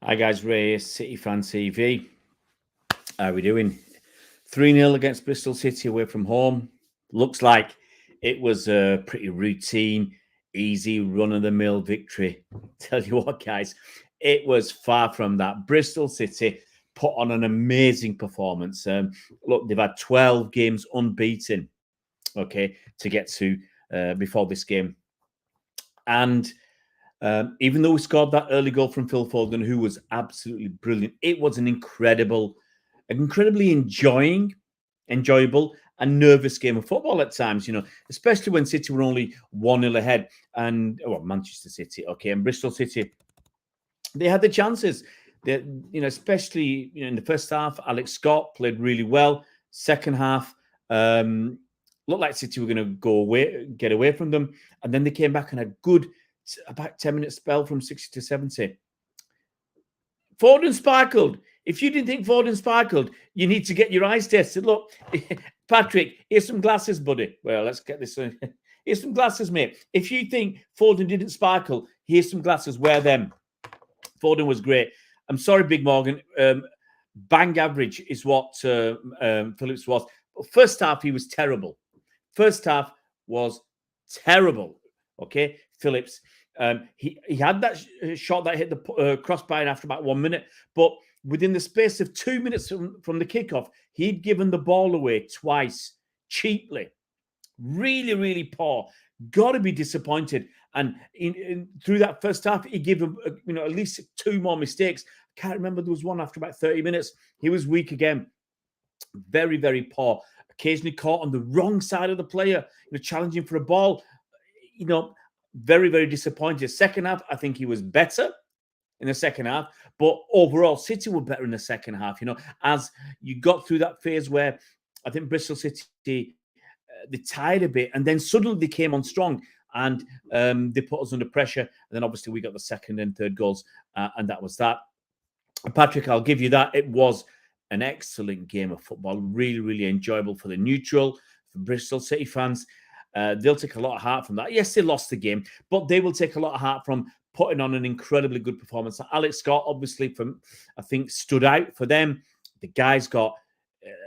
Hi guys, Ray, City Fan TV. How are we doing? 3-0 against Bristol City away from home. Looks like it was a pretty routine, easy, run-of-the-mill victory. Tell you what, guys, it was far from that. Bristol City put on an amazing performance. Look, they've had 12 games unbeaten, okay, to get to before this game. And even though we scored that early goal from Phil Foden, who was absolutely brilliant, it was an incredibly enjoyable and nervous game of football at times, especially when City were only 1-0 ahead. And, Manchester City, okay, and Bristol City, they had the chances. They, especially in the first half, Alex Scott played really well. Second half, looked like City were going to get away from them. And then they came back and a good about 10-minute spell from 60 to 70. Foden sparkled. If you didn't think Foden sparkled, you need to get your eyes tested. Look, Patrick, here's some glasses, buddy. Well, let's get this. Here's some glasses, mate. If you think Foden didn't sparkle, here's some glasses. Wear them. Foden was great. I'm sorry, Big Morgan. Bang average is what Phillips was. First half, he was terrible. First half was terrible. Okay, Phillips. He had that shot that hit the crossbar after about 1 minute, but within the space of 2 minutes from the kickoff, he'd given the ball away twice cheaply. Really, really poor. Got to be disappointed. And through that first half, he gave him at least 2 more mistakes. I can't remember. There was one after about 30 minutes. He was weak again. Very, very poor. Occasionally caught on the wrong side of the player, challenging for a ball. Very, very disappointed. Second half, I think he was better in the second half, but overall, City were better in the second half. As you got through that phase where I think Bristol City they tired a bit, and then suddenly they came on strong and they put us under pressure. And then obviously we got the second and third goals, and that was that. Patrick, I'll give you that. It was an excellent game of football. Really, really enjoyable for the neutral, for Bristol City fans. They'll take a lot of heart from that. Yes, they lost the game, but they will take a lot of heart from putting on an incredibly good performance. Alex Scott, obviously, I think stood out for them. The guy's got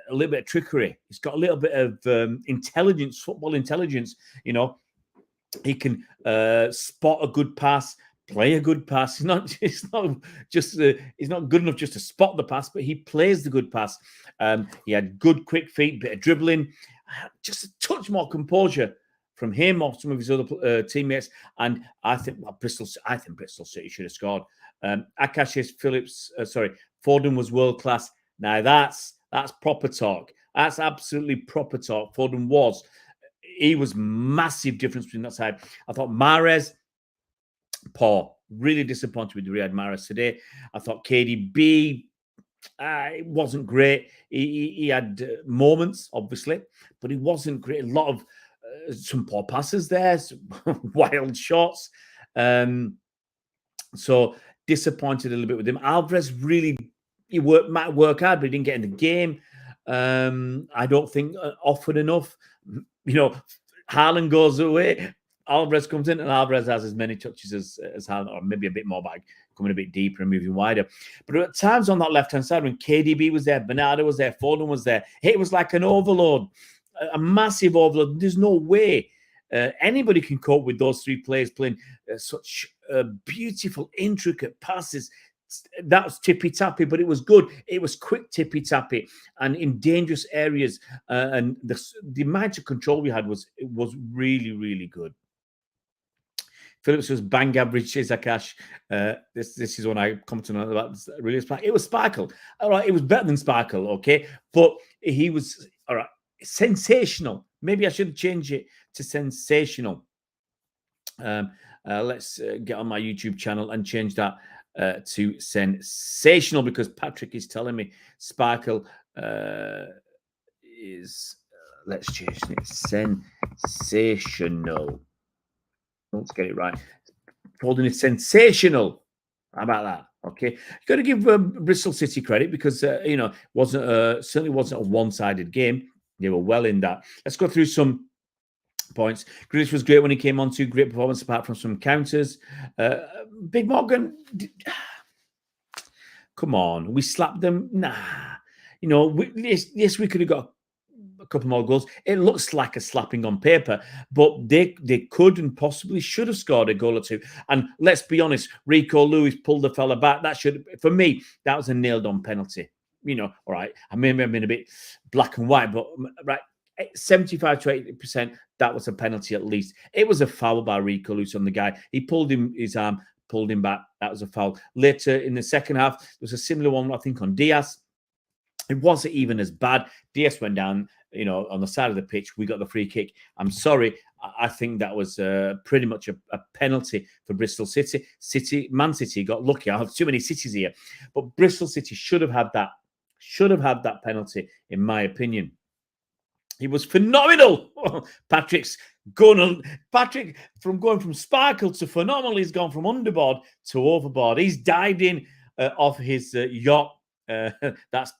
a little bit of trickery. He's got a little bit of intelligence, football intelligence. He can spot a good pass, play a good pass. He's not good enough just to spot the pass, but he plays the good pass. He had good, quick feet, bit of dribbling, just a touch more composure from him or some of his other teammates. And I think Bristol City should have scored. Foden was world class. Now that's proper talk. That's absolutely proper talk. Foden was. He was massive difference between that side. I thought Mahrez, poor. Really disappointed with Riyad Mahrez today. I thought KDB, it wasn't great. He had moments, obviously, but he wasn't great. A lot of some poor passes there, some wild shots. So disappointed a little bit with him. Alvarez really, might work hard, but he didn't get in the game. I don't think offered enough. Haaland goes away. Alvarez comes in, and Alvarez has as many touches as Haaland, or maybe a bit more, but coming a bit deeper and moving wider. But at times on that left-hand side, when KDB was there, Bernardo was there, Foden was there, it was like an overload, a massive overload. There's no way anybody can cope with those 3 players playing such beautiful, intricate passes. That was tippy-tappy, but it was good. It was quick tippy-tappy and in dangerous areas. And the amount of control we had was really, really good. Phillips was bang average, Zakash. This is one I commented on about. Really, it was sparkle. All right, it was better than sparkle, okay? But he was, all right, sensational. Maybe I should change it to sensational. Let's get on my YouTube channel and change that to sensational, because Patrick is telling me sparkle is, let's change it, sensational. Let's get it right. Foden is sensational. How about that? Okay, you got to give Bristol City credit because certainly wasn't a one-sided game. They were well in that. Let's go through some points. Grealish was great when he came on to. Great performance apart from some counters. Big Morgan, Come on, we slapped them. Nah, you know, yes, we could have got a couple more goals. It looks like a slapping on paper, but they could and possibly should have scored a goal or two. And let's be honest, Rico Lewis pulled the fella back. That should, for me, that was a nailed on penalty. You know, all right, I may have been a bit black and white, but right, 75 to 80%, that was a penalty at least. It was a foul by Rico Lewis on the guy. He pulled his arm, pulled him back. That was a foul. Later in the second half, there was a similar one, I think, on Diaz. It wasn't even as bad. Diaz went down, you know, on the side of the pitch. We got the free kick. I'm sorry. I think that was pretty much a penalty for Bristol City. Man City got lucky. I have too many cities here. But Bristol City should have had that. Should have had that penalty, in my opinion. He was phenomenal. Patrick, from going from sparkle to phenomenal, he's gone from underboard to overboard. He's dived in off his yacht. That's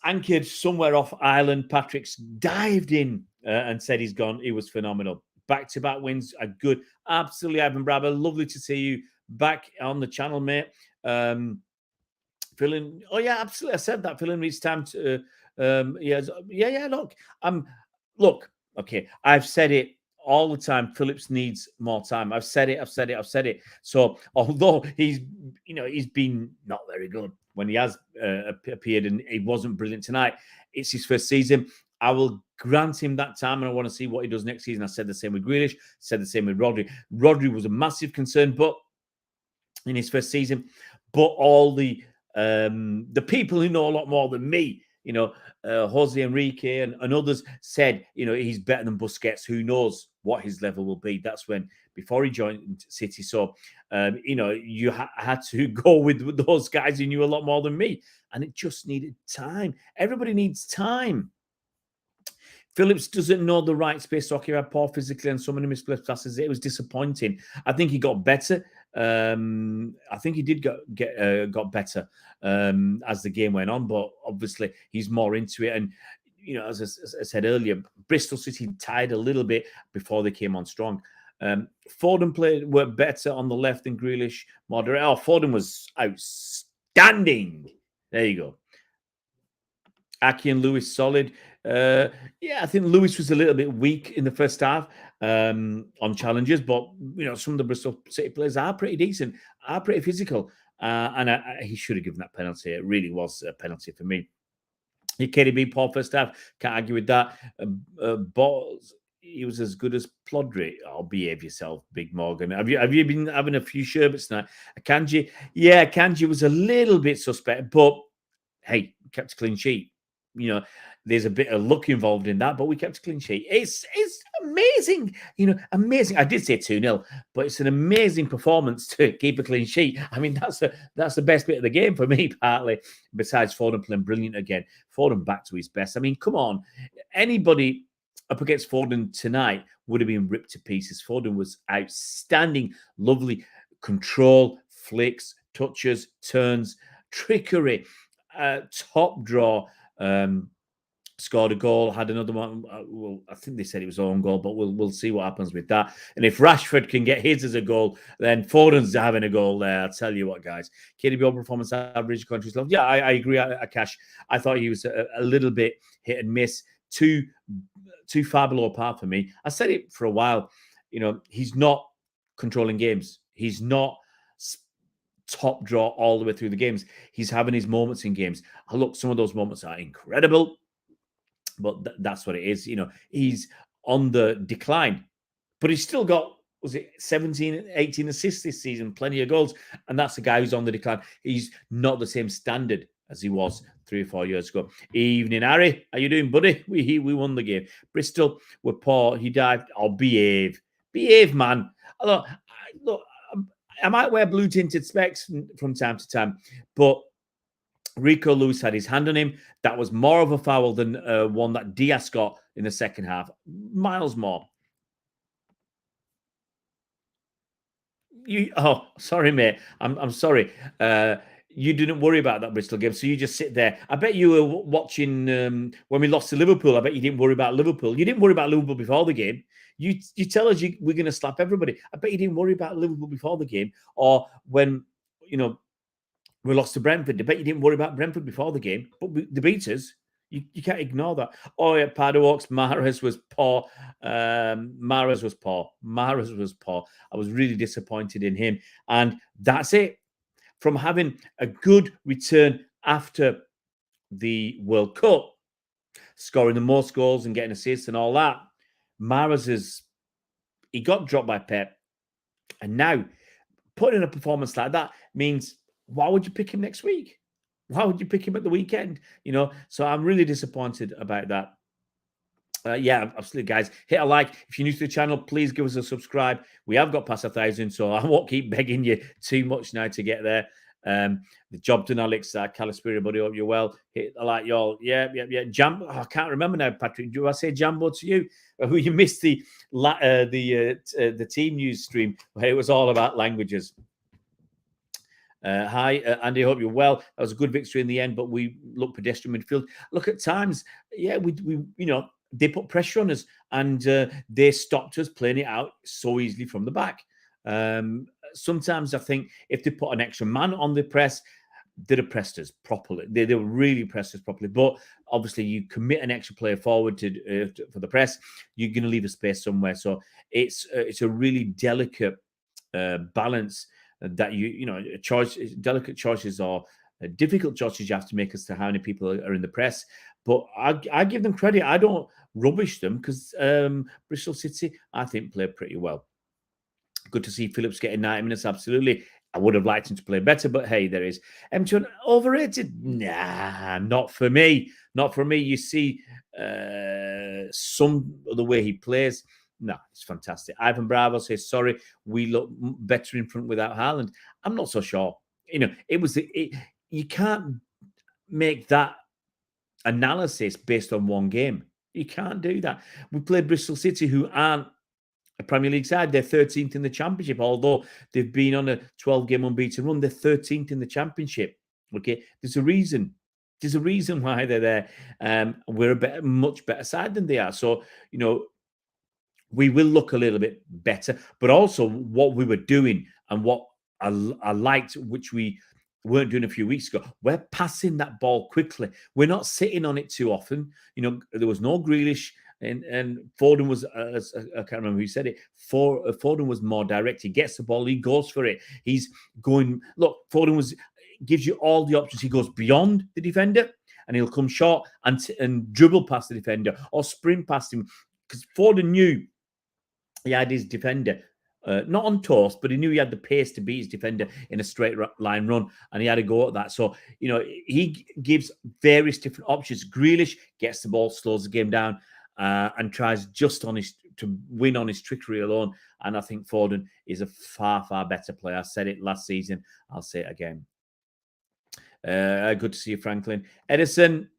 anchored somewhere off Ireland. Patrick's dived in and said he's gone. He was phenomenal. Back-to-back wins are good. Absolutely, Ivan Brabber. Lovely to see you back on the channel, mate. Feeling, oh yeah, absolutely. I said that. Feeling it's time to, look. Okay, I've said it all the time. Phillips needs more time. I've said it. So although he's been not very good when he has appeared, and he wasn't brilliant tonight, it's his first season. I will grant him that time, and I want to see what he does next season. I said the same with Grealish, said the same with Rodri. Rodri was a massive concern, but in his first season, but all the people who know a lot more than me, you know, Jose Enrique and others said, you know, he's better than Busquets. Who knows what his level will be? That's when, before he joined City. So, you know, you had to go with those guys who knew a lot more than me. And it just needed time. Everybody needs time. Phillips doesn't know the right space to occupy, poor physically, and so many misplaced passes. It was disappointing. I think he got better. I think he did got better as the game went on, but obviously he's more into it. And you know, as I said earlier, Bristol City tied a little bit before they came on strong. Foden were better on the left than Grealish. Moderate. Oh, Foden was outstanding. There you go. Aki and Lewis solid. Yeah, I think Lewis was a little bit weak in the first half on challenges, but you know, some of the Bristol City players are pretty decent, are pretty physical, and he should have given that penalty. It really was a penalty for me. KDB, poor first half, can't argue with that. But he was as good as Plodry. Oh, behave yourself, Big Morgan. Have you been having a few sherbets tonight? Akanji, yeah, Akanji was a little bit suspect, but hey, kept a clean sheet. You know, there's a bit of luck involved in that, but we kept a clean sheet. It's amazing, you know, amazing. I did say 2-0, but it's an amazing performance to keep a clean sheet. I mean, that's the best bit of the game for me, partly, besides Foden playing brilliant again. Foden back to his best. I mean, come on. Anybody up against Foden tonight would have been ripped to pieces. Foden was outstanding, lovely control, flicks, touches, turns, trickery, top draw. Scored a goal, had another one. Well, I think they said it was own goal, but we'll see what happens with that. And if Rashford can get his as a goal, then Foden's having a goal there. I'll tell you what, guys. KDB performance average, country's love. Yeah, I agree, Akash. I thought he was a little bit hit and miss, too far below par for me. I said it for a while. You know, he's not controlling games. He's not top draw all the way through the games. He's having his moments in games. Look, some of those moments are incredible, but that's what it is. You know, he's on the decline, but he's still got, was it 17, 18 assists this season, plenty of goals, and that's a guy who's on the decline. He's not the same standard as he was 3 or 4 years ago. Evening, Harry. How you doing, buddy? We won the game. Bristol were poor. He dived. Oh, behave, man. Look, I might wear blue tinted specs from time to time, but Rico Lewis had his hand on him. That was more of a foul than one that Diaz got in the second half. Miles more. Sorry, mate. I'm sorry. You didn't worry about that Bristol game, so you just sit there. I bet you were watching when we lost to Liverpool. I bet you didn't worry about Liverpool. You didn't worry about Liverpool before the game. You tell us we're going to slap everybody. I bet you didn't worry about Liverpool before the game, or when, you know, We lost to Brentford. I bet you didn't worry about Brentford before the game, but the beat us. You can't ignore that. Oh, yeah, Paddock's Mahrez was poor. Mahrez was poor. Mahrez was poor. I was really disappointed in him. And that's it. From having a good return after the World Cup, scoring the most goals and getting assists and all that, Mahrez he got dropped by Pep. And now, putting in a performance like that means, why would you pick him next week? Why would you pick him at the weekend? So I'm really disappointed about that. Yeah, absolutely, guys. Hit a like. If you're new to the channel, please give us a subscribe. We have got past 1,000, so I won't keep begging you too much now to get there. The job done, Alex. Calispiria, buddy. Hope you're well. Hit a like, y'all. Yeah. Jambo. Oh, I can't remember now, Patrick. Do I say Jambo to you? You missed the team news stream where it was all about languages. Hi, Andy. Hope you're well. That was a good victory in the end, but we look pedestrian midfield. Look, at times, yeah, we they put pressure on us, and they stopped us playing it out so easily from the back. Sometimes I think if they put an extra man on the press, they'd have pressed us properly. They really pressed us properly. But obviously, you commit an extra player forward for the press, you're going to leave a space somewhere. So it's a really delicate balance that delicate choices or difficult choices you have to make as to how many people are in the press. But I give them credit. I don't rubbish them because Bristol City, I think, played pretty well. Good to see Phillips getting 90 minutes. Absolutely. I would have liked him to play better, but hey, there is. M2 overrated? Nah, not for me. Not for me. You see some of the way he plays. No, it's fantastic. Ivan Bravo says, sorry, we look better in front without Haaland. I'm not so sure. You can't make that analysis based on one game. You can't do that. We played Bristol City, who aren't a Premier League side. They're 13th in the Championship, although they've been on a 12-game unbeaten run. They're 13th in the Championship. Okay, there's a reason. There's a reason why they're there. We're a much better side than they are. So, we will look a little bit better. But also what we were doing and what I liked, which we weren't doing a few weeks ago, we're passing that ball quickly. We're not sitting on it too often. There was no Grealish. And Foden was, I can't remember who said it. Foden was more direct. He gets the ball, he goes for it. He's going. Look, Foden gives you all the options. He goes beyond the defender, and he'll come short and dribble past the defender or sprint past him, because Foden knew he had his defender. Not on toast, but he knew he had the pace to beat his defender in a straight line run, and he had to go at that. So, he gives various different options. Grealish gets the ball, slows the game down, and tries just to win on his trickery alone. And I think Foden is a far, far better player. I said it last season. I'll say it again. Good to see you, Franklin. Edison,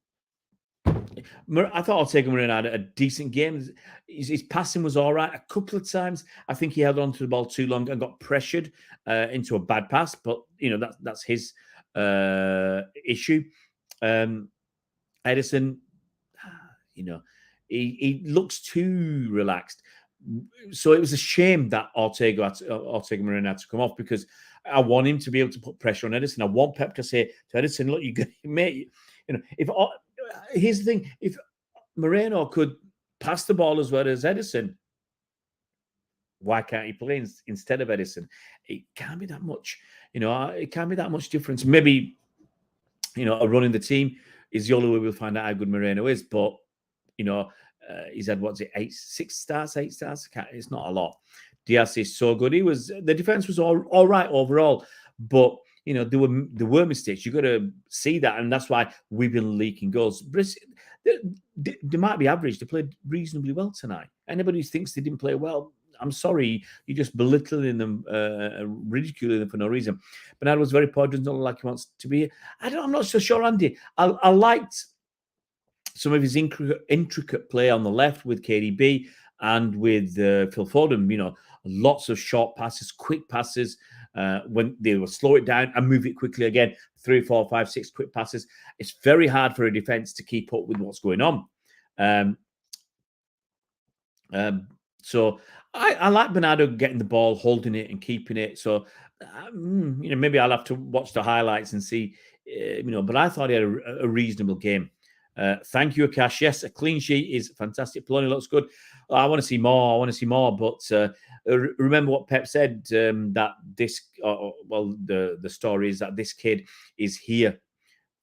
I thought Ortega Moreno had a decent game. His passing was all right. A couple of times, I think he held on to the ball too long and got pressured into a bad pass. But, that's his issue. Edison, he looks too relaxed. So it was a shame that Ortega Moreno had to come off, because I want him to be able to put pressure on Edison. I want Pep to say to Edison, look, mate, here's the thing. If Moreno could pass the ball as well as Edison, why can't he play instead of Edison? It can't be that much. It can't be that much difference. Maybe, a run in the team is the only way we'll find out how good Moreno is. But, he's had, 8 stars? It's not a lot. Diaz is so good. The defense was all right overall, but there were mistakes. You've got to see that, and that's why we've been leaking goals. They might be average. They played reasonably well tonight. Anybody who thinks they didn't play well, I'm sorry, you're just belittling them, ridiculing them for no reason. Bernardo was very poor. Doesn't look like he wants to be. I'm not so sure, Andy. I liked some of his intricate play on the left with KDB and with Phil Foden. Lots of short passes, quick passes. When they will slow it down and move it quickly again. 3, 4, 5, 6 quick passes. It's very hard for a defense to keep up with what's going on. So I like Bernardo getting the ball, holding it, and keeping it. So maybe I'll have to watch the highlights and see. But I thought he had a reasonable game. Thank you, Akash. Yes, a clean sheet is fantastic. Poloni looks good. I want to see more. I want to see more. But remember what Pep said, that this, the story is that this kid is here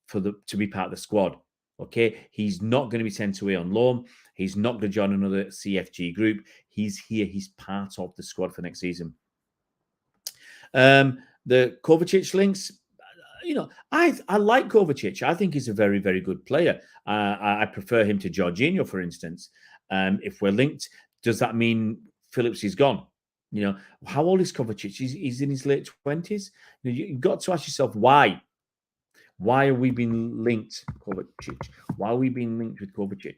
to be part of the squad. Okay, he's not going to be sent away on loan. He's not going to join another CFG group. He's here. He's part of the squad for next season. The Kovacic links, I like Kovacic. I think he's a very, very good player. I prefer him to Jorginho, for instance. If we're linked, does that mean Phillips is gone? How old is Kovacic? He's in his late 20s. You've got to ask yourself why. Why are we being linked, Kovacic? Why are we being linked with Kovacic?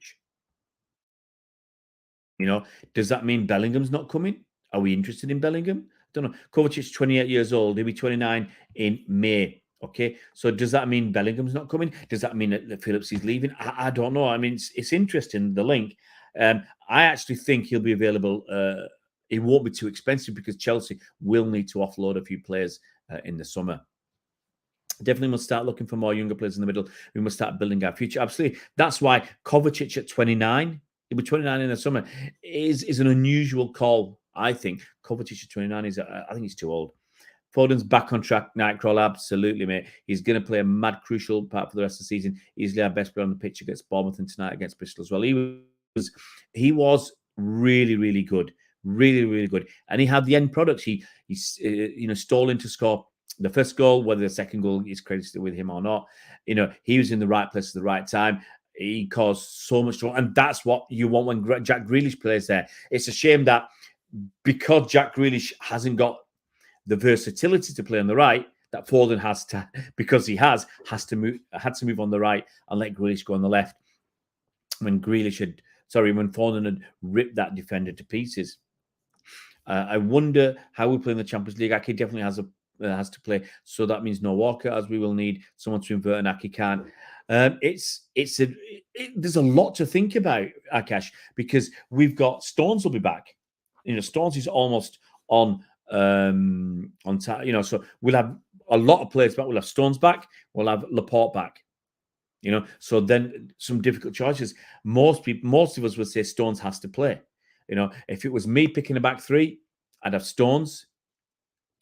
Does that mean Bellingham's not coming? Are we interested in Bellingham? I don't know. Kovacic's 28 years old. He'll be 29 in May. Okay. So does that mean Bellingham's not coming? Does that mean that Phillips is leaving? I don't know. I mean, it's interesting, the link. I actually think he'll be available. It won't be too expensive because Chelsea will need to offload a few players in the summer. Definitely must start looking for more younger players in the middle. We must start building our future. Absolutely. That's why Kovacic at 29, he'll be 29 in the summer, is an unusual call, I think. Kovacic at 29 I think he's too old. Foden's back on track, Nightcrawler. Absolutely, mate. He's going to play a mad, crucial part for the rest of the season. Easily our best player on the pitch against Bournemouth and tonight against Bristol as well. He was really, really good. Really, really good. And he had the end products. He's stalling to score the first goal, whether the second goal is credited with him or not. He was in the right place at the right time. He caused so much trouble. And that's what you want when Jack Grealish plays there. It's a shame that because Jack Grealish hasn't got the versatility to play on the right, that Foden has to, because he had to move on the right and let Grealish go on the left. When Foden had ripped that defender to pieces. I wonder how we play in the Champions League. Aki definitely has to play, so that means no Walker, as we will need someone to invert and Aki can't. There's a lot to think about, Akash, because we've got Stones will be back. Stones is almost on time. So we'll have a lot of players back. We'll have Stones back. We'll have Laporte back. So then some difficult choices. Most of us would say Stones has to play. If it was me picking a back three, I'd have Stones,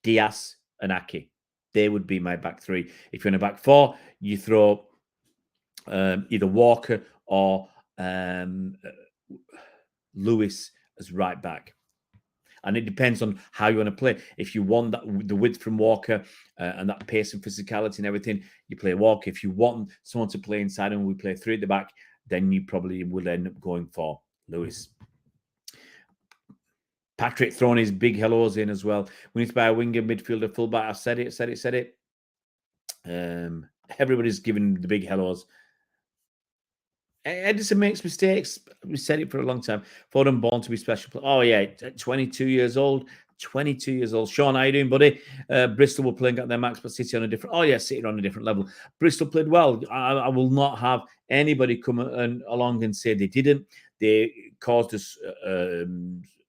Diaz, and Aki. They would be my back three. If you're in a back four, you throw either Walker or Lewis as right back. And it depends on how you want to play. If you want the width from Walker and that pace and physicality and everything, you play Walker. If you want someone to play inside and we play three at the back, then you probably will end up going for Lewis. Patrick throwing his big hellos in as well. We need to buy a winger, midfielder, fullback. I've said it. Everybody's giving the big hellos. Edison makes mistakes. We said it for a long time. Foden born to be special. Oh, yeah, 22 years old. 22 years old. Sean, how you doing, buddy? Bristol were playing at their max, but City on a different... Oh, yeah, City on a different level. Bristol played well. I will not have anybody come along and say they didn't. They caused us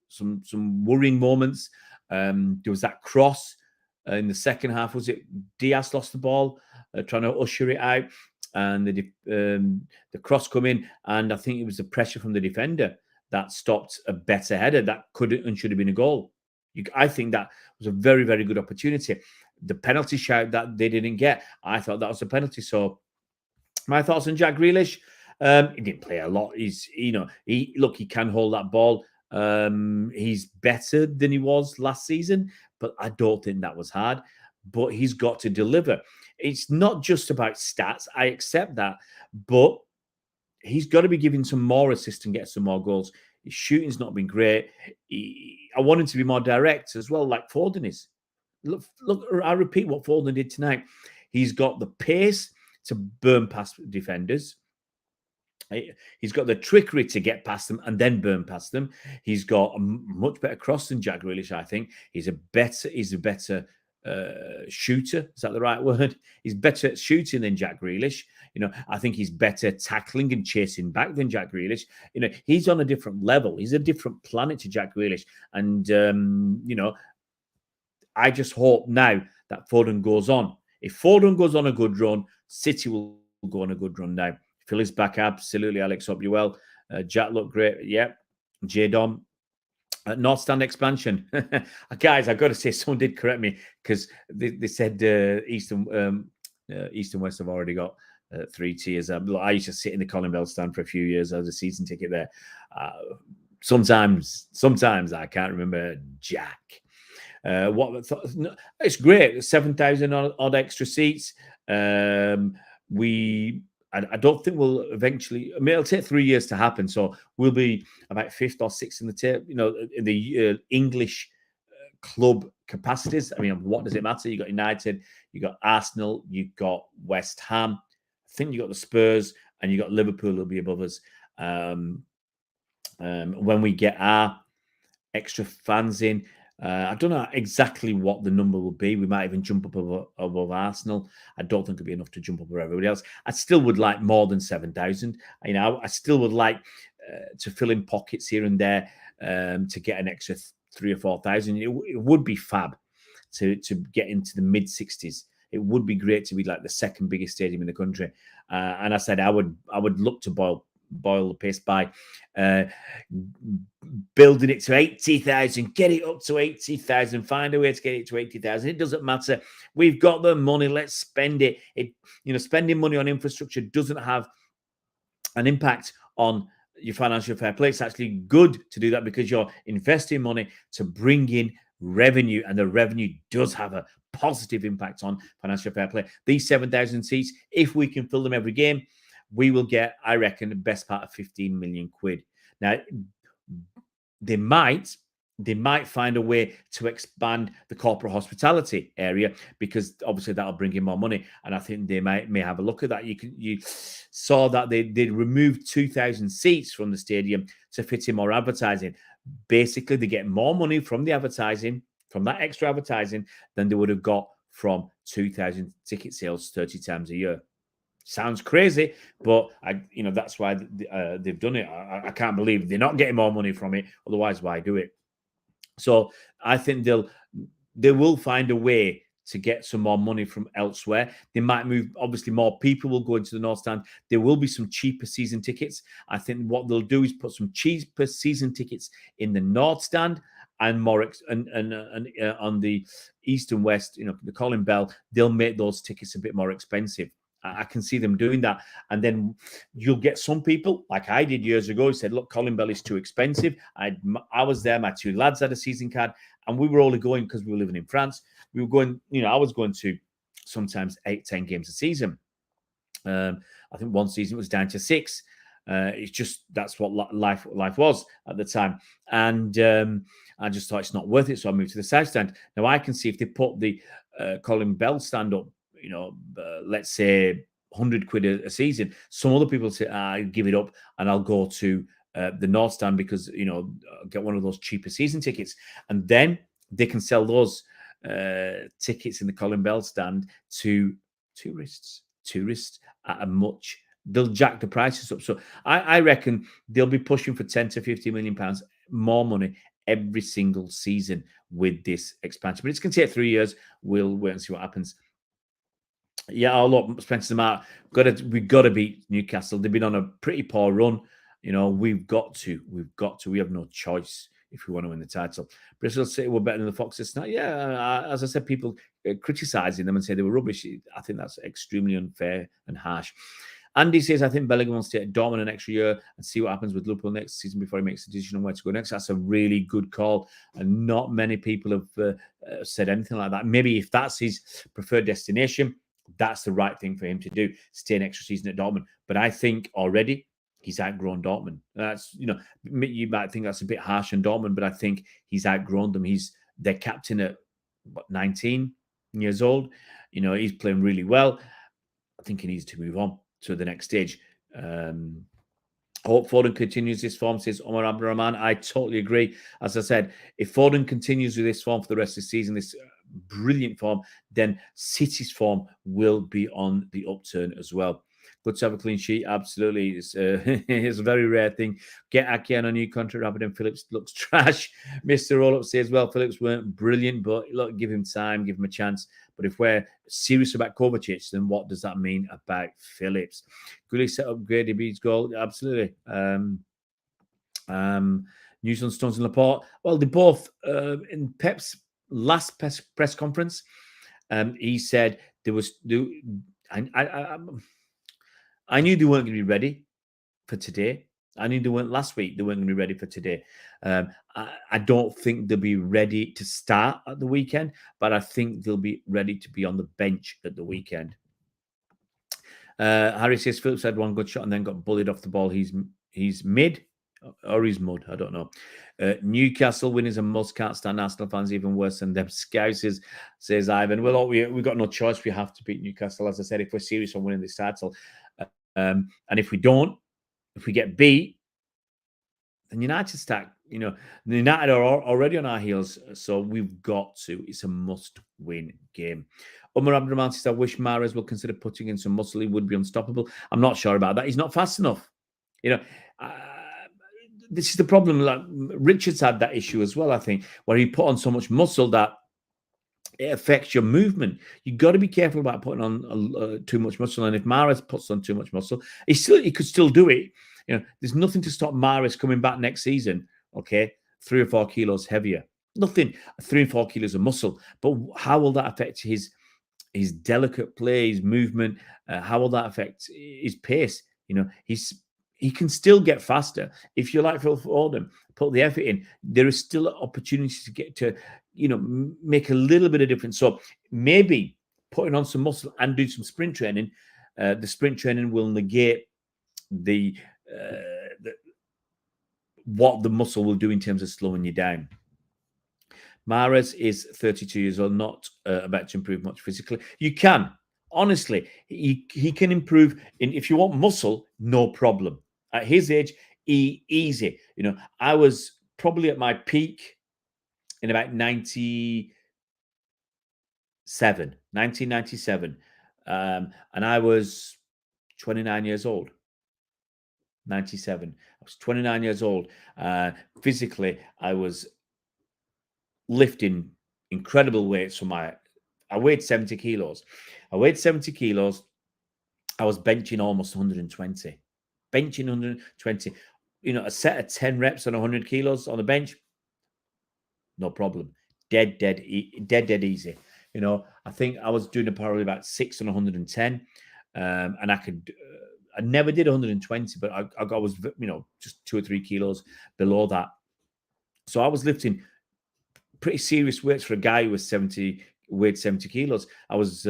some worrying moments. There was that cross in the second half. Was it Diaz lost the ball, trying to usher it out? And the cross come in, and I think it was the pressure from the defender that stopped a better header that could and should have been a goal. I think that was a very, very good opportunity. The penalty shout that they didn't get, I thought that was a penalty. So my thoughts on Jack Grealish. He didn't play a lot. He can hold that ball. He's better than he was last season, but I don't think that was hard. But he's got to deliver. It's not just about stats. I accept that. But he's got to be giving some more assists and get some more goals. His shooting's not been great. I want him to be more direct as well, like Foden is. Look, I repeat what Foden did tonight. He's got the pace to burn past defenders. He's got the trickery to get past them and then burn past them. He's got a much better cross than Jack Grealish, I think. He's a better shooter. Is that the right word? He's better at shooting than Jack Grealish. I think he's better tackling and chasing back than Jack Grealish. He's on a different level. He's a different planet to Jack Grealish. And, I just hope now that Foden goes on. If Foden goes on a good run, City will go on a good run now. Philly's back, absolutely. Alex, hope you well. Jack looked great. Yep. J-Dom. North Stand expansion. Guys, I've got to say, someone did correct me because they said East and West have already got 3 tiers. I used to sit in the Colin Bell stand for a few years. I was a season ticket there. Sometimes I can't remember Jack. It's great. 7,000 odd extra seats. I don't think we'll eventually. I mean, it'll take 3 years to happen. So we'll be about 5th or 6th in the table. In the English club capacities. I mean, what does it matter? You got United, you got Arsenal, you got West Ham. I think you got the Spurs, and you got Liverpool will be above us. When we get our extra fans in. I don't know exactly what the number will be. We might even jump up above Arsenal. I don't think it'll be enough to jump up over everybody else. I still would like more than 7,000. I still would like to fill in pockets here and there to get an extra 3,000 or 4,000. It would be fab to get into the mid 60s. It would be great to be like the second biggest stadium in the country. And I said I would look to boil the pace by building it to 80,000, get it up to 80,000, find a way to get it to 80,000. It doesn't matter. We've got the money. Let's spend it. Spending money on infrastructure doesn't have an impact on your financial fair play. It's actually good to do that because you're investing money to bring in revenue, and the revenue does have a positive impact on financial fair play. These 7,000 seats, if we can fill them every game, we will get, I reckon, the best part of 15 million quid. Now, they might find a way to expand the corporate hospitality area because obviously that'll bring in more money. And I think they may have a look at that. You saw that they removed 2,000 seats from the stadium to fit in more advertising. Basically, they get more money from the advertising, from that extra advertising, than they would have got from 2,000 ticket sales 30 times a year. Sounds crazy, but that's why they've done it. I can't believe they're not getting more money from it. Otherwise, why do it? So I think they will find a way to get some more money from elsewhere. They might move. Obviously, more people will go into the North Stand. There will be some cheaper season tickets. I think what they'll do is put some cheaper season tickets in the North Stand and more on the East and West. The Colin Bell. They'll make those tickets a bit more expensive. I can see them doing that. And then you'll get some people, like I did years ago, who said, look, Colin Bell is too expensive. I was there. My 2 lads had a season card, and we were only going because we were living in France. We were going, I was going to sometimes 8-10 games a season. I think one season it was down to 6. It's just, that's what life was at the time. And I just thought it's not worth it. So I moved to the South Stand. Now I can see if they put the Colin Bell stand up, let's say 100 quid a season. Some other people say, I give it up and I'll go to the North Stand because, get one of those cheaper season tickets. And then they can sell those tickets in the Colin Bell stand to tourists at a much, they'll jack the prices up. So I reckon they'll be pushing for 10 to 50 million pounds more money every single season with this expansion. But it's going to take 3 years. We'll wait and see what happens. Yeah, look, Spencer's out. We've got to beat Newcastle. They've been on a pretty poor run. We've got to. We have no choice if we want to win the title. Bristol City were better than the Foxes tonight. Yeah, as I said, people criticising them and say they were rubbish. I think that's extremely unfair and harsh. Andy says, I think Bellingham will stay at Dortmund an extra year and see what happens with Liverpool next season before he makes a decision on where to go next. That's a really good call. And not many people have said anything like that. Maybe if that's his preferred destination, that's the right thing for him to do, stay an extra season at Dortmund. But I think already he's outgrown Dortmund. That's, you might think that's a bit harsh on Dortmund, but I think he's outgrown them. He's their captain at 19 years old. He's playing really well. I think he needs to move on to the next stage. Hope Foden continues this form, says Omar Abdurrahman. I totally agree. As I said, if Foden continues with this form for the rest of the season, this brilliant form, then City's form will be on the upturn as well. Good to have a clean sheet, absolutely. It's a very rare thing. Get Ake on a new contract rather than Phillips looks trash. Mr. Roll-Up says, well, Phillips weren't brilliant, but look, give him time, give him a chance. But if we're serious about Kovacic, then what does that mean about Phillips? Gully set up Grady B's goal, absolutely. News on Stones and Laporte. Well, they both, in Pep's last press conference, he said there was... I knew they weren't going to be ready for today. I knew they weren't last week. They weren't going to be ready for today. I don't think they'll be ready to start at the weekend, but I think they'll be ready to be on the bench at the weekend. Harry says Phillips had one good shot and then got bullied off the ball. He's mid or he's mud. I don't know. Newcastle win is a must. Can't stand Arsenal fans even worse than them Scousers, says Ivan. Well, we've got no choice. We have to beat Newcastle. As I said, if we're serious on winning this title. And if we don't, if we get beat, then United start, United are already on our heels. So we've got to. It's a must-win game. Umar Abdurrahman says, I wish Mahrez will consider putting in some muscle. He would be unstoppable. I'm not sure about that. He's not fast enough. This is the problem. Like Richards had that issue as well, I think, where he put on so much muscle that it affects your movement. You've got to be careful about putting on too much muscle. And if Mahrez puts on too much muscle, he could still do it. There's nothing to stop Mahrez coming back next season, okay, 3 or 4 kilos heavier. Nothing, 3 or 4 kilos of muscle. But how will that affect his delicate play, his movement? How will that affect his pace? He can still get faster. If you like Phil Foden, put the effort in, there is still opportunities to get to, make a little bit of difference. So maybe putting on some muscle and doing some sprint training, the sprint training will negate what the muscle will do in terms of slowing you down. Mahrez is 32 years old, not about to improve much physically. You can. Honestly, he can improve. If you want muscle, no problem. At his age, easy. I was probably at my peak in about 1997. And I was 29 years old. 97. I was 29 years old. Physically, I was lifting incredible weights I weighed 70 kilos. I was benching almost 120. Benching 120. A set of 10 reps on 100 kilos on the bench, no problem. Dead easy. I think I was doing probably about 6 on 110. And I never did 120, but I was, just 2 or 3 kilos below that. So I was lifting pretty serious weights for a guy who was weighed 70 kilos. I was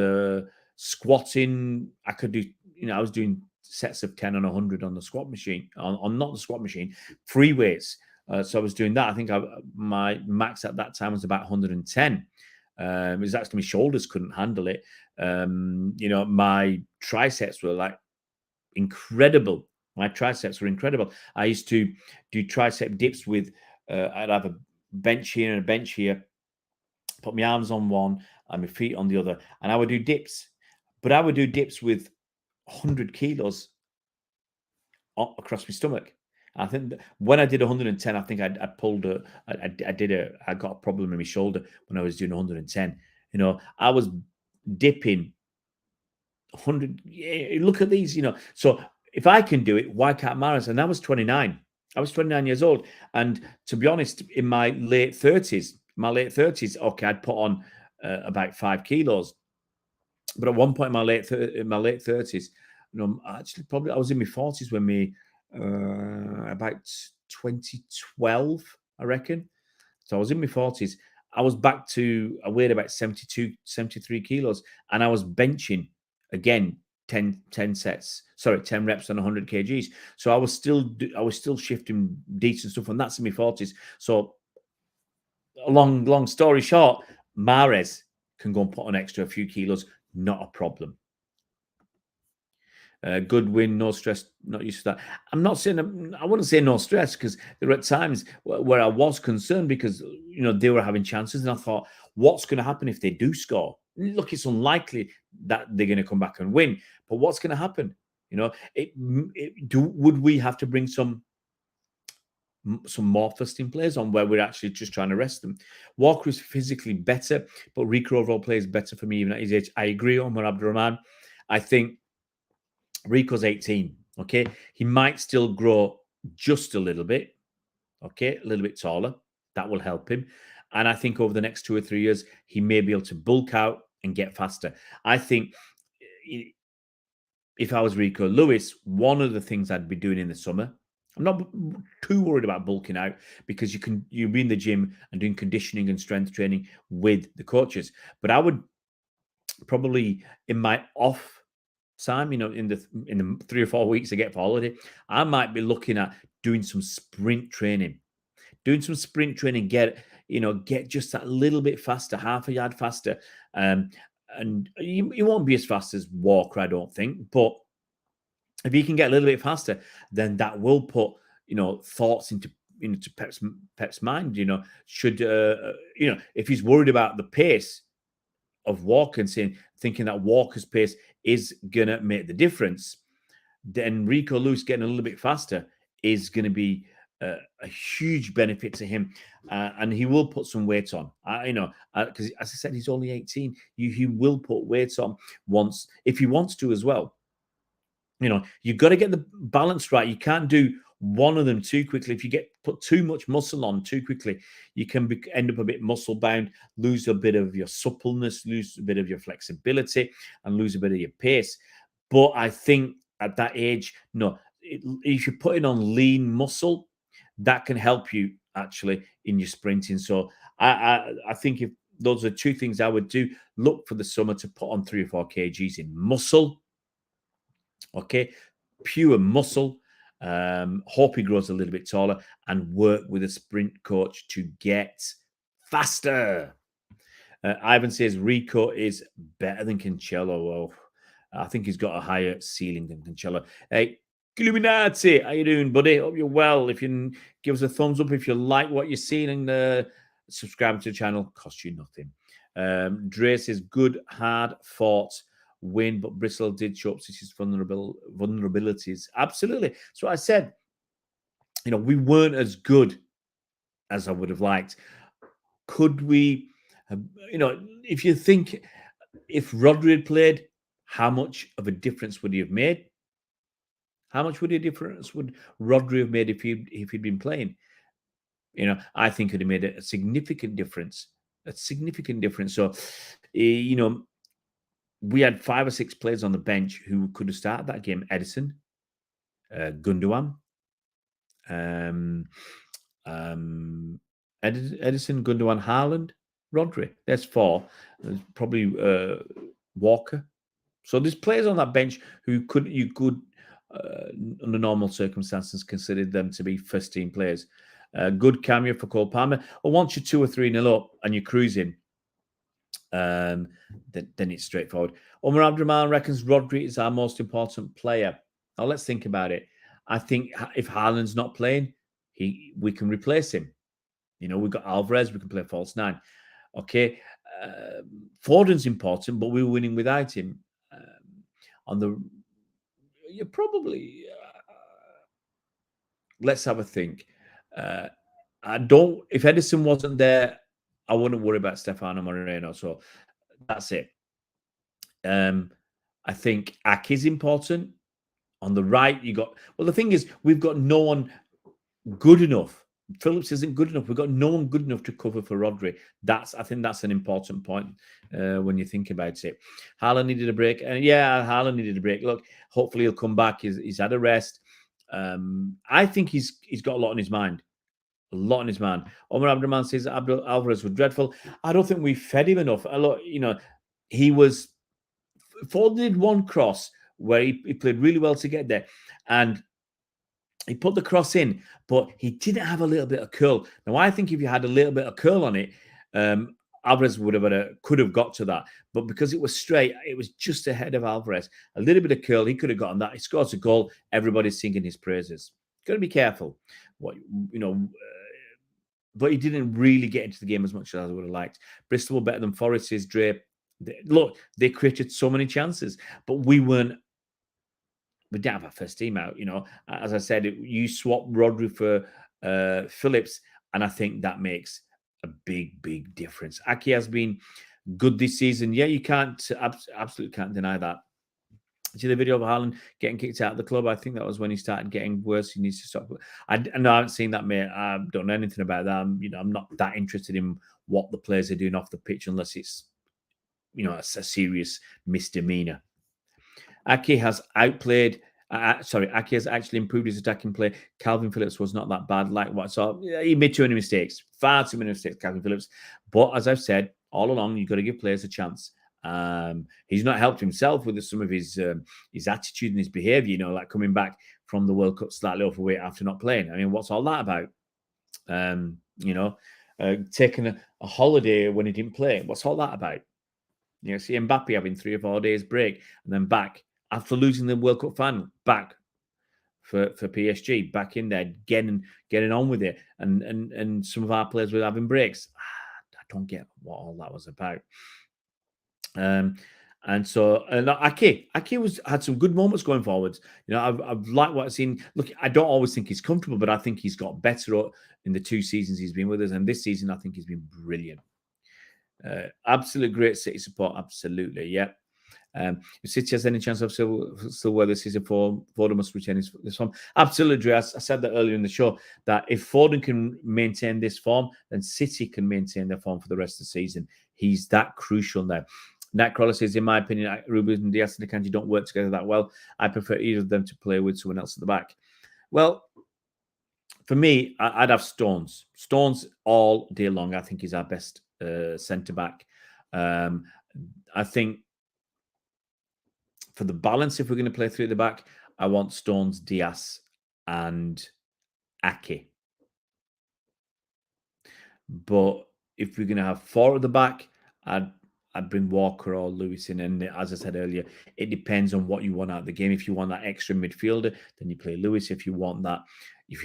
squatting. I could do, I was doing sets of 10 on 100 on the squat machine, on not the squat machine, free weights. So I was doing that. I think my max at that time was about 110. It was actually my shoulders couldn't handle it. My triceps were like incredible. My triceps were incredible. I used to do tricep dips with, I'd have a bench here and a bench here, put my arms on one and my feet on the other, and I would do dips. But I would do dips with 100 kilos across my stomach. I think when I did 110, I think I got a problem in my shoulder when I was doing 110. I was dipping 100. Look at these, So if I can do it, why can't Mahrez? And I was 29. I was 29 years old. And to be honest, in my late 30s, okay, I'd put on about 5 kilos. But at one point in my late 30s, actually probably I was in my 40s when about 2012, I reckon. So I was in my 40s. I weighed about 72, 73 kilos, and I was benching again 10 reps on 100 kgs. So I was still shifting decent stuff, and that's in my 40s. So a long story short, Mahrez can go and put on extra a few kilos, not a problem. Good win, no stress, not used to that. I'm not saying, I wouldn't say no stress, because there were times where I was concerned because, they were having chances, and I thought, What's going to happen if they do score? Look, it's unlikely that they're going to come back and win, but what's going to happen? Would we have to bring some more first-team players on where we're actually just trying to rest them? Walker is physically better, but Rico overall plays better for me even at his age. I agree on Abdurrahman. I think Rico's 18, okay? He might still grow just a little bit, okay? A little bit taller. That will help him. And I think over the next 2 or 3 years, he may be able to bulk out and get faster. I think if I was Rico Lewis, one of the things I'd be doing in the summer, I'm not too worried about bulking out because you'll be in the gym and doing conditioning and strength training with the coaches. But I would probably in my off time, in the 3 or 4 weeks I get for holiday, I might be looking at doing some sprint training. Get just that little bit faster, half a yard faster. And you won't be as fast as Walker, I don't think. But if you can get a little bit faster, then that will put, thoughts into Pep's mind. Should if he's worried about the pace of Walker and thinking that Walker's pace is gonna make the difference, then Rico Lewis getting a little bit faster is going to be a huge benefit to him, and he will put some weight on. Because as I said, he's only 18. He will put weight on once if he wants to as well. You've got to get the balance right. You can't do one of them too quickly. If you put too much muscle on too quickly, you can end up a bit muscle bound, lose a bit of your suppleness, lose a bit of your flexibility, and lose a bit of your pace. But I think at that age, if you're putting on lean muscle, that can help you actually in your sprinting. So I think if those are two things I would do, look for the summer to put on 3 or 4 kgs in muscle. Okay, pure muscle. Hope he grows a little bit taller and work with a sprint coach to get faster. Ivan says Rico is better than Cancelo. Well, I think he's got a higher ceiling than Cancelo. Hey, Illuminati, how you doing, buddy? Hope you're well. If you can give us a thumbs up if you like what you're seeing, and subscribe to the channel, costs you nothing. Dre says good, hard fought win, but Bristol did show up City's vulnerabilities. Absolutely. So I said, we weren't as good as I would have liked. Could we, if you think if Rodri had played, how much of a difference would he have made? How much would Rodri have made if he'd been playing? I think it would have made a significant difference. So, we had 5 or 6 players on the bench who could have started that game. Edison, Gundogan, Edison, Gundogan, Haaland, Rodri. There's 4. There's probably Walker. So there's players on that bench who you could under normal circumstances consider them to be first-team players. Good cameo for Cole Palmer. Well, once you're 2 or 3-0 up and you're cruising, then it's straightforward. Omar Abdurrahman reckons Rodri is our most important player. Now let's think about it. I think if Haaland's not playing, we can replace him. We've got Alvarez, we can play false 9. Okay. Foden's important, but we're winning without him. You probably let's have a think. If Edison wasn't there, I wouldn't worry about Stefano Moreno. So that's it. I think Ak is important. On the right, the thing is, we've got no one good enough. Phillips isn't good enough. We've got no one good enough to cover for Rodri. I think that's an important point when you think about it. Haaland needed a break. And Haaland needed a break. Look, hopefully he'll come back. He's had a rest. I think he's got a lot on his mind. Omar Abdurrahman says Alvarez was dreadful. I don't think we fed him enough. Foden did one cross where he played really well to get there. And he put the cross in, but he didn't have a little bit of curl. Now, I think if you had a little bit of curl on it, Alvarez could have got to that. But because it was straight, it was just ahead of Alvarez. A little bit of curl, he could have gotten that. He scores a goal. Everybody's singing his praises. Got to be careful. but he didn't really get into the game as much as I would have liked. Bristol were better than Forest, is Dre. Look, they created so many chances, but we didn't have our first team out. As I said, you swap Rodri for Phillips, and I think that makes a big, big difference. Ake has been good this season. Yeah, you absolutely can't deny that. See the video of Haaland getting kicked out of the club? I think that was when he started getting worse. He needs to stop. I haven't seen that, mate. I don't know anything about that. I'm not that interested in what the players are doing off the pitch unless it's, a serious misdemeanor. Ake has outplayed. Ake has actually improved his attacking play. Calvin Phillips was not that bad. So he made too many mistakes, far too many mistakes, Calvin Phillips. But as I've said all along, you've got to give players a chance. He's not helped himself with some of his attitude and his behaviour, like coming back from the World Cup slightly overweight after not playing. I mean, what's all that about? Taking a holiday when he didn't play. What's all that about? See Mbappe having 3 or 4 days break and then back after losing the World Cup final, back for PSG, back in there, getting on with it. And some of our players were having breaks. I don't get what all that was about. And so Ake had some good moments going forwards. I've liked what I've seen. Look, I don't always think he's comfortable, but I think he's got better in the 2 seasons he's been with us. And this season, I think he's been brilliant. Absolute great City support. Absolutely. Yeah. If City has any chance of still wear the season, Foden must retain his form. Absolutely. I said that earlier in the show, that if Foden can maintain this form, then City can maintain their form for the rest of the season. He's that crucial now. Nat Crawler says, in my opinion, Ruben and Diaz and Akanji don't work together that well. I prefer either of them to play with someone else at the back. Well, for me, I'd have Stones. Stones all day long. I think he's our best centre-back. I think for the balance, if we're going to play 3 at the back, I want Stones, Diaz, and Ake. But if we're going to have 4 at the back, I'd bring Walker or Lewis in. And as I said earlier, it depends on what you want out of the game. If you want that extra midfielder, then you play Lewis. If you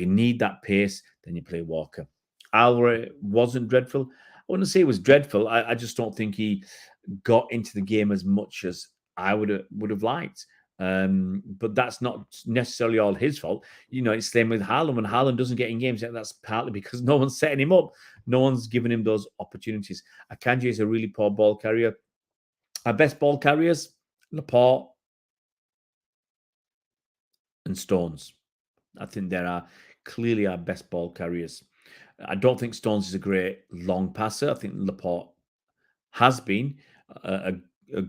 need that pace, then you play Walker. Alvarez wasn't dreadful. I wouldn't say it was dreadful. I just don't think he got into the game as much as I would have liked. But that's not necessarily all his fault. It's the same with Haaland. When Haaland doesn't get in games, that's partly because no one's setting him up. No one's giving him those opportunities. Akanji is a really poor ball carrier. Our best ball carriers, Laporte and Stones. I think they are clearly our best ball carriers. I don't think Stones is a great long passer. I think Laporte has been a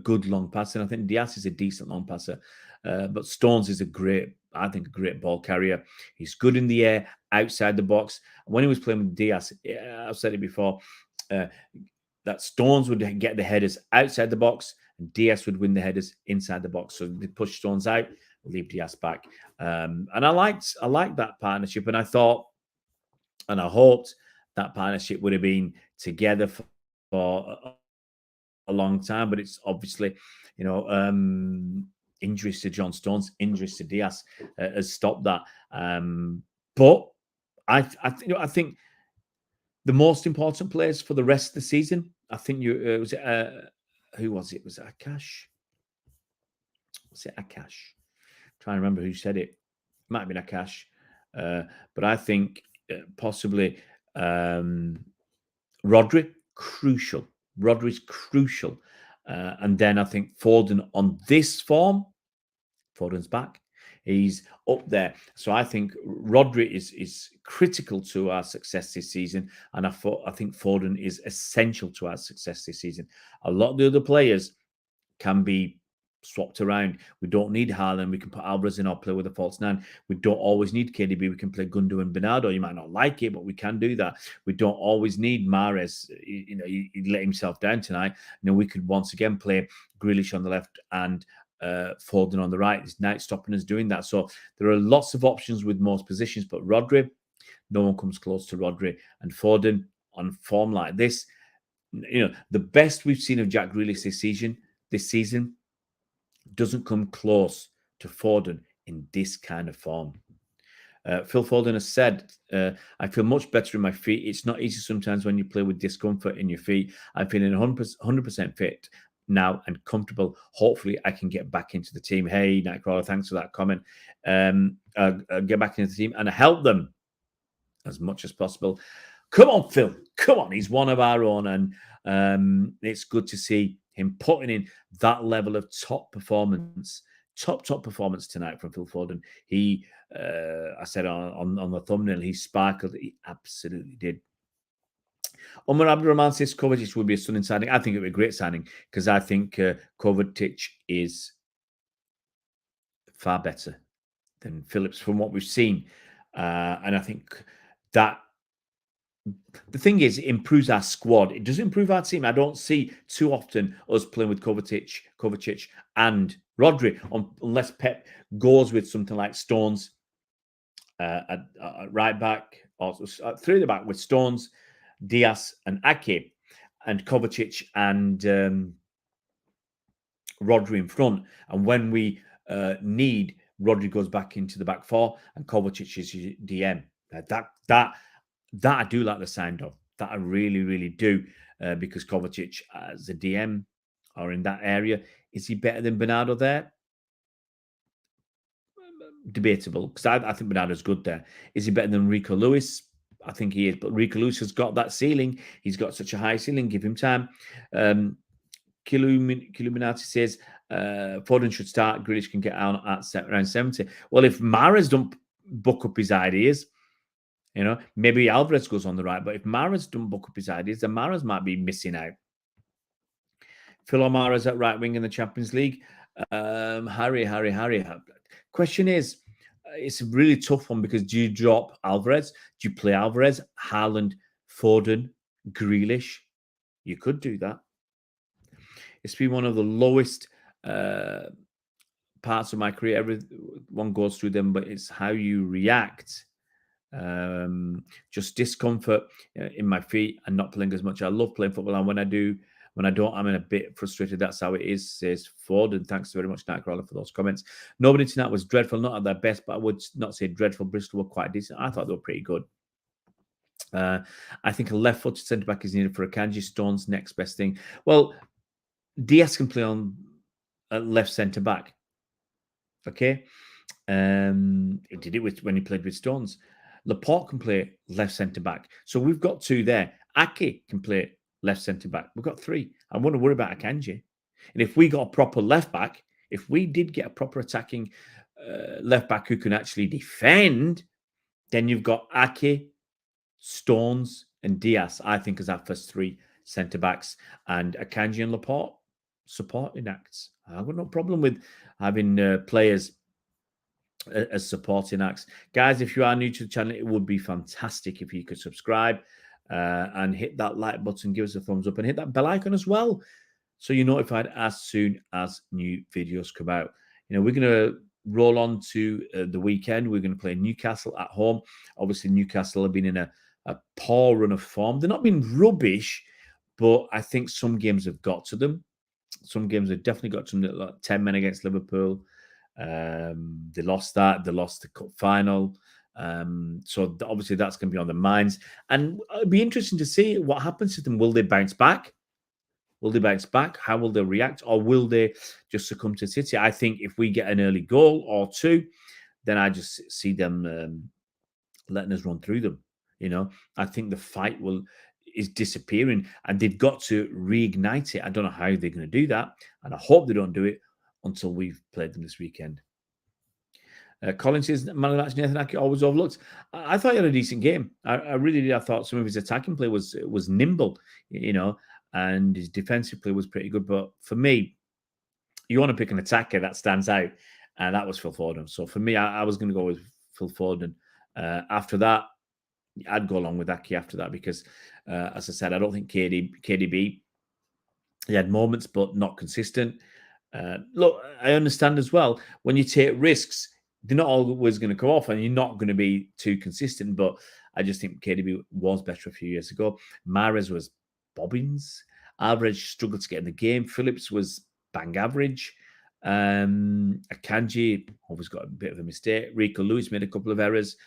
good long passer. And I think Diaz is a decent long passer. But Stones is a great ball carrier. He's good in the air, outside the box. When he was playing with Diaz, I've said it before, that Stones would get the headers outside the box and Diaz would win the headers inside the box. So they push Stones out, leave Diaz back. And I liked that partnership. And I thought, and I hoped that partnership would have been together for a long time, but it's obviously, injuries to John Stones, injuries to Diaz has stopped that. But I think the most important players for the rest of the season, I think who was it? Was it Akash? Was it Akash? I'm trying to remember who said it. Might have been Akash. But I think possibly Rodri, crucial. Rodri's crucial. And then I think Foden on this form, Foden's back. He's up there. So I think Rodri is critical to our success this season. And I think Foden is essential to our success this season. A lot of the other players can be swapped around. We don't need Haaland. We can put Alvarez in or play with a false 9. We don't always need KDB. We can play Gundogan and Bernardo. You might not like it, but we can do that. We don't always need Mahrez. He let himself down tonight. We could once again play Grealish on the left and Foden on the right. There's night stopping us doing that. So there are lots of options with most positions, but Rodri, no one comes close to Rodri. And Foden on form like this, the best we've seen of Jack Grealish this season doesn't come close to Foden in this kind of form. Phil Foden has said, I feel much better in my feet. It's not easy sometimes when you play with discomfort in your feet. I'm feeling 100% fit now and comfortable. Hopefully, I can get back into the team. Hey, Nightcrawler, thanks for that comment. Get back into the team and help them as much as possible. Come on, Phil. Come on. He's one of our own. And it's good to see him putting in that level of top performance. Top performance tonight from Phil Foden. He, I said on the thumbnail, he sparkled. He absolutely did. Omar Abdurrahman says Kovacic would be a stunning signing. I think it would be a great signing because I think Kovacic is far better than Phillips from what we've seen. And I think that the thing is, it improves our squad. It does improve our team. I don't see too often us playing with Kovacic and Rodri, unless Pep goes with something like Stones at right back, or three at the back with Stones, Diaz, and Ake, and Kovacic and Rodri in front. And when we need, Rodri goes back into the back four, and Kovacic is DM. That I do like the sound of. That I really, really do. Because Kovacic as a DM or in that area, is he better than Bernardo there? Debatable, because I think Bernardo's good there. Is he better than Rico Lewis? I think he is. But Rico Lewis has got that ceiling. He's got such a high ceiling. Give him time. Kiluminati says Foden should start. Grealish can get out at around 70. Well, if Mahrez don't book up his ideas, maybe Alvarez goes on the right. But if Mahrez don't book up his ideas, then Mahrez might be missing out. Phil Mahrez at right wing in the Champions League. Harry. Question is, it's a really tough one because do you drop Alvarez? Do you play Alvarez, Haaland, Foden, Grealish? You could do that. It's been one of the lowest parts of my career. Everyone goes through them, but it's how you react. Just discomfort in my feet and not playing as much. I love playing football, and when I don't, I'm in a bit frustrated. That's how it is, says Foden. Thanks very much, Nightcrawler, for those comments. Nobody tonight was dreadful, not at their best, but I would not say dreadful. Bristol were quite decent. I thought they were pretty good. I think a left-footed centre-back is needed for Akanji. Stone's next best thing. Well, Diaz can play on left centre-back. Okay? He did it when he played with Stones. Laporte can play left centre-back. So we've got two there. Ake can play left centre-back. We've got three. I want to worry about Akanji. And if we got a proper left-back, if we did get a proper attacking left-back who can actually defend, then you've got Ake, Stones, and Diaz, I think, as our first three centre-backs. And Akanji and Laporte, supporting acts. I've got no problem with having players as supporting acts. Guys, if you are new to the channel, it would be fantastic if you could subscribe and hit that like button, give us a thumbs up, and hit that bell icon as well, so you're notified as soon as new videos come out. We're going to roll on to the weekend. We're going to play Newcastle at home. Obviously, Newcastle have been in a poor run of form. They're not been rubbish, but I think some games have got to them. Some games have definitely got to them, like 10 men against Liverpool. They lost that. They lost the cup final. So obviously that's going to be on their minds. And it'll be interesting to see what happens to them. Will they bounce back? Will they bounce back? How will they react? Or will they just succumb to City? I think if we get an early goal or two, then I just see them letting us run through them. I think the fight is disappearing, and they've got to reignite it. I don't know how they're going to do that, and I hope they don't do it until we've played them this weekend. Collins says, man of the match, Nathan Ake always overlooked. I thought he had a decent game. I really did. I thought some of his attacking play was nimble, and his defensive play was pretty good. But for me, you want to pick an attacker that stands out, and that was Phil Foden. So for me, I was going to go with Phil Foden. After that, I'd go along with Ake after that because, as I said, I don't think KDB, he had moments, but not consistent. Look, I understand as well, when you take risks, they're not always going to come off and you're not going to be too consistent. But I just think KDB was better a few years ago. Mahrez was bobbins. Alvarez struggled to get in the game. Phillips was bang average. Akanji always got a bit of a mistake. Rico Lewis made a couple of errors.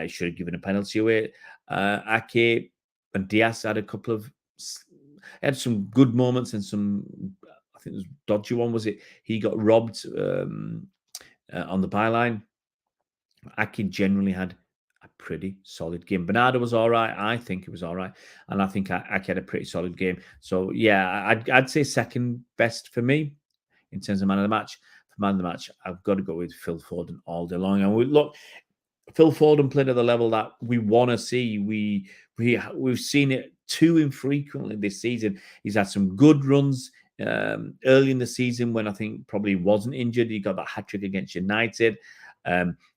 He should have given a penalty away. Ake and Diaz had a couple of had some good moments and some, I think it was dodgy one, was it? He got robbed on the byline. Ake generally had a pretty solid game. Bernardo was all right. I think it was all right. And I think Ake had a pretty solid game. So, yeah, I'd say second best for me in terms of man of the match. For man of the match, I've got to go with Phil Foden all day long. And look, Phil Foden played at the level that we want to see. We've seen it too infrequently this season. He's had some good runs early in the season when I think probably wasn't injured. He got that hat-trick against United.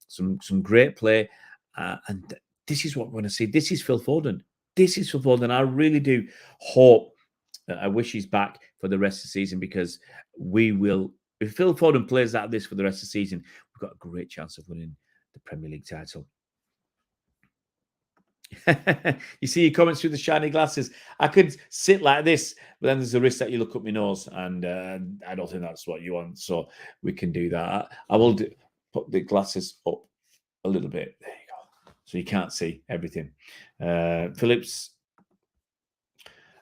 Some great play. And this is what we want to see. This is Phil Foden. This is Phil Foden. I really do hope, I wish he's back for the rest of the season, because we will, if Phil Foden plays like this for the rest of the season, we've got a great chance of winning the Premier League title. You see your comments through the shiny glasses. I could sit like this, but then there's a risk that you look up my nose, and I don't think that's what you want. So we can do that. I will put the glasses up a little bit. There you go. So you can't see everything. Phillips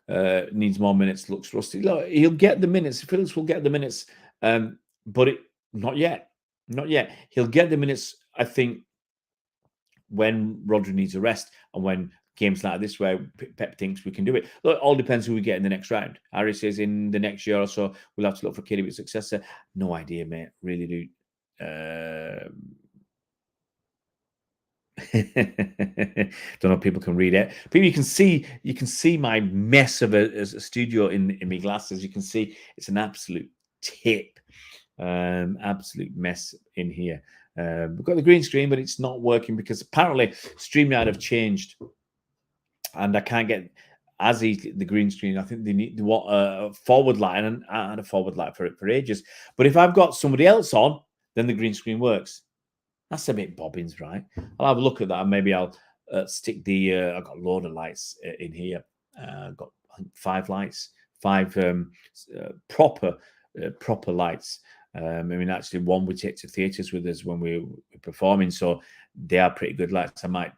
needs more minutes. Looks rusty. Look, he'll get the minutes. Phillips will get the minutes, but not yet. Not yet. He'll get the minutes, I think, when Rodri needs a rest and when games like this where Pep thinks we can do it. Look, it all depends who we get in the next round. Harry says in the next year or so, we'll have to look for KDB's successor. No idea, mate. Really do. Don't know if people can read it. People, you can see my mess of a studio in my glasses. You can see it's an absolute tip. Absolute mess in here. We've got the green screen, but it's not working because apparently StreamYard have changed, and I can't get as easily the green screen. I think they want a forward line, and I had a forward line for ages. But if I've got somebody else on, then the green screen works. That's a bit bobbins, right? I'll have a look at that, and maybe I'll stick the. I've got a load of lights in here. I've got 5 lights, 5 proper lights. I mean, actually, one we take to theatres with us when we're performing, so they are pretty good lights. I might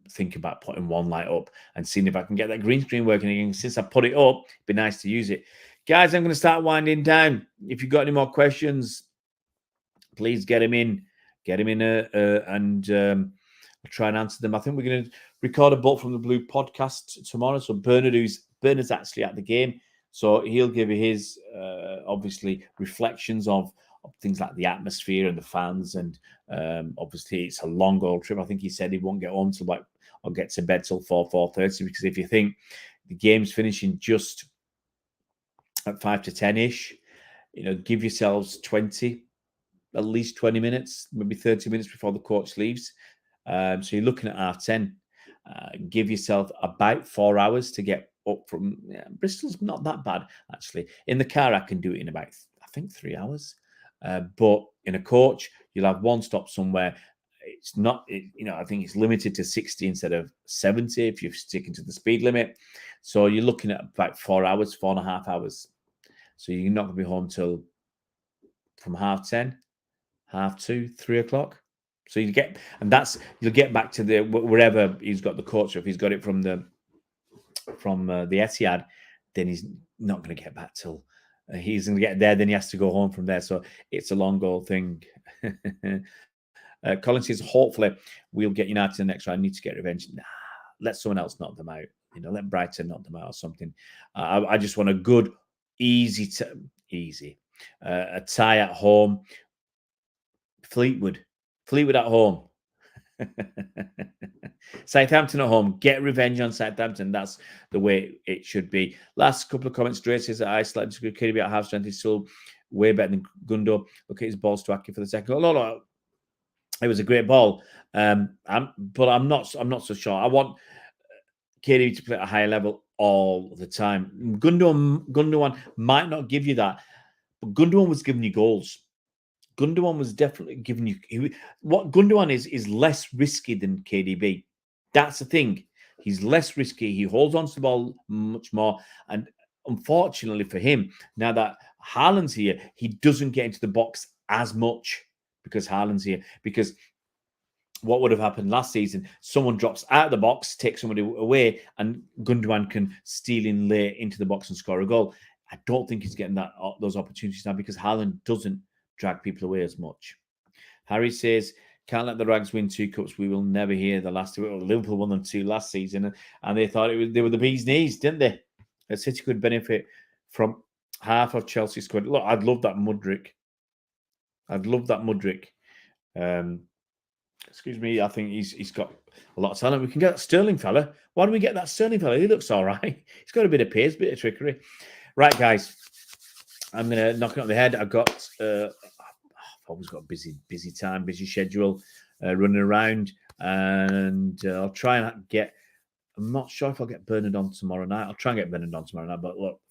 think about putting one light up and seeing if I can get that green screen working again. Since I put it up, it'd be nice to use it. Guys, I'm going to start winding down. If you've got any more questions, please get them in. Get them in and I'll try and answer them. I think we're going to record a Bolt from the Blue podcast tomorrow. So Bernard's actually at the game. So he'll give you his, obviously, reflections of things like the atmosphere and the fans. And obviously, it's a long old trip. I think he said he won't get home till or get to bed till 4:30. Because if you think the game's finishing just at 5 to 10-ish, give yourselves at least 20 minutes, maybe 30 minutes before the coach leaves. So you're looking at 10:30. Give yourself about 4 hours to get up from Bristol's not that bad, actually. In the car, I can do it in about, I think, 3 hours. But in a coach, you'll have one stop somewhere. It's not, I think it's limited to 60 instead of 70 if you're sticking to the speed limit. So you're looking at about 4 hours, 4.5 hours. So you're not going to be home till from 10:30, 2:30, 3 o'clock. So you'll get back to wherever he's got the coach. So if he's got it from the Etihad, then he's not going to get back till he's going to get there. Then he has to go home from there. So it's a long goal thing. Colin says, hopefully we'll get United in the next round. I need to get revenge. Nah, let someone else knock them out. Let Brighton knock them out or something. I just want a good, easy a tie at home. Fleetwood at home. Southampton at home. Get revenge on Southampton. That's the way it should be. Last couple of comments. Dre says that I slightly disagree about half strength. He's still way better than Gundo. Look at his balls to Aki for the second goal. No. It was a great ball. But I'm not so sure. I want KDB to play at a higher level all the time. Gundogan might not give you that, but Gundogan was giving you goals. Gundogan was definitely giving you what Gundogan is less risky than KDB. That's the thing. He's less risky. He holds on to the ball much more. And unfortunately for him, now that Haaland's here, he doesn't get into the box as much because Haaland's here. Because what would have happened last season, someone drops out of the box, takes somebody away, and Gundogan can steal in late into the box and score a goal. I don't think he's getting those opportunities now because Haaland doesn't drag people away as much. Harry says, can't let the Rags win 2 cups. We will never hear the last two. Liverpool won them 2 last season, and they thought they were the bee's knees, didn't they? City could benefit from half of Chelsea's squad. Look, I'd love that Mudryk. Excuse me, I think he's got a lot of talent. We can get that Sterling fella. Why don't we get that Sterling fella? He looks all right. He's got a bit of pace, bit of trickery. Right, guys, I'm going to knock it on the head. I've always got a busy time, busy schedule, running around, and I'll try and get. I'm not sure if I'll get Bernard on tomorrow night. I'll try and get Bernard on tomorrow night. But look,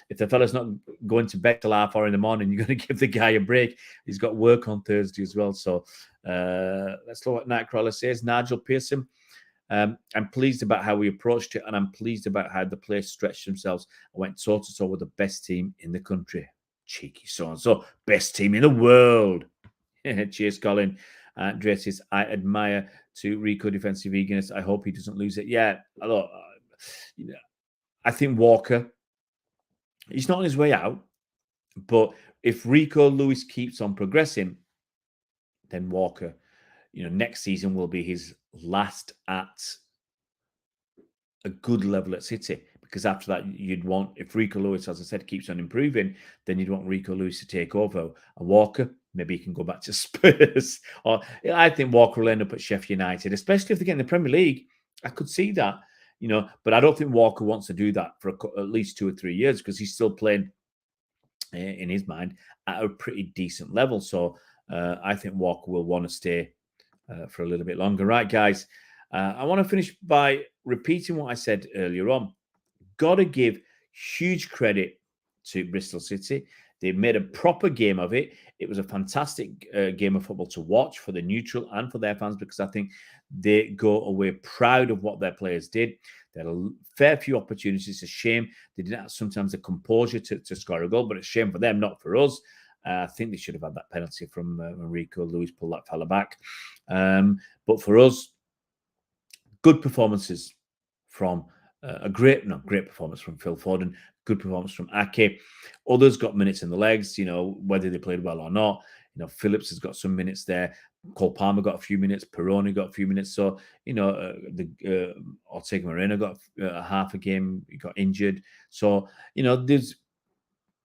if the fella's not going to bed till 4:30 in the morning, you're going to give the guy a break. He's got work on Thursday as well. So let's look what Nightcrawler says. Nigel Pearson. I'm pleased about how we approached it, and I'm pleased about how the players stretched themselves and went toe-to-toe with the best team in the country. Cheeky so-and-so. Best team in the world. Cheers, Colin. Dre says, I admire to Rico defensive eagerness. I hope he doesn't lose it. Yeah, look, I think Walker, he's not on his way out, but if Rico Lewis keeps on progressing, then Walker, next season will be his last at a good level at City. Because after that, you'd want, if Rico Lewis, as I said, keeps on improving, then you'd want Rico Lewis to take over. And Walker, maybe he can go back to Spurs. Or I think Walker will end up at Sheffield United, especially if they get in the Premier League. I could see that, but I don't think Walker wants to do that for at least 2 or 3 years because he's still playing, in his mind, at a pretty decent level. So I think Walker will want to stay for a little bit longer. Right, guys, I want to finish by repeating what I said earlier on. Got to give huge credit to Bristol City. They made a proper game of it. It was a fantastic game of football to watch for the neutral and for their fans because I think they go away proud of what their players did. They had a fair few opportunities. It's a shame they didn't have sometimes the composure to score a goal, but it's a shame for them, not for us. I think they should have had that penalty from Rico Lewis, pull that fella back. But for us, good performances from great performance from Phil Foden, good performance from Ake. Others got minutes in the legs, whether they played well or not. Phillips has got some minutes there. Cole Palmer got a few minutes. Peroni got a few minutes. So, Ortega Moreno got half a game. He got injured. So, there's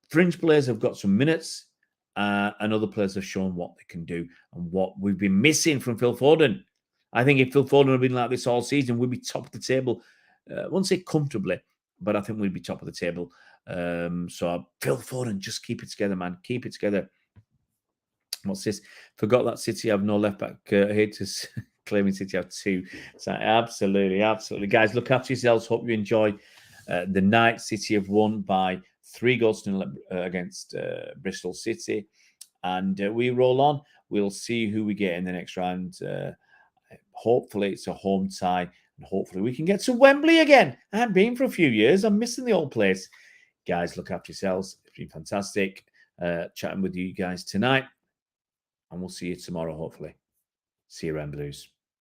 fringe players have got some minutes and other players have shown what they can do and what we've been missing from Phil Foden. I think if Phil Foden had been like this all season, we'd be top of the table. I won't say comfortably, but I think we'd be top of the table. So Phil Foden, just keep it together, man. Keep it together. What's this? Forgot that City have no left back. Haters claiming City have 2. So absolutely. Guys, look after yourselves. Hope you enjoy the night. City have won by 3-0 against Bristol City. And we roll on. We'll see who we get in the next round. Hopefully it's a home tie. And hopefully we can get to Wembley again. I haven't been for a few years. I'm missing the old place. Guys, look after yourselves. It's been fantastic chatting with you guys tonight. And we'll see you tomorrow, hopefully. See you around, Blues.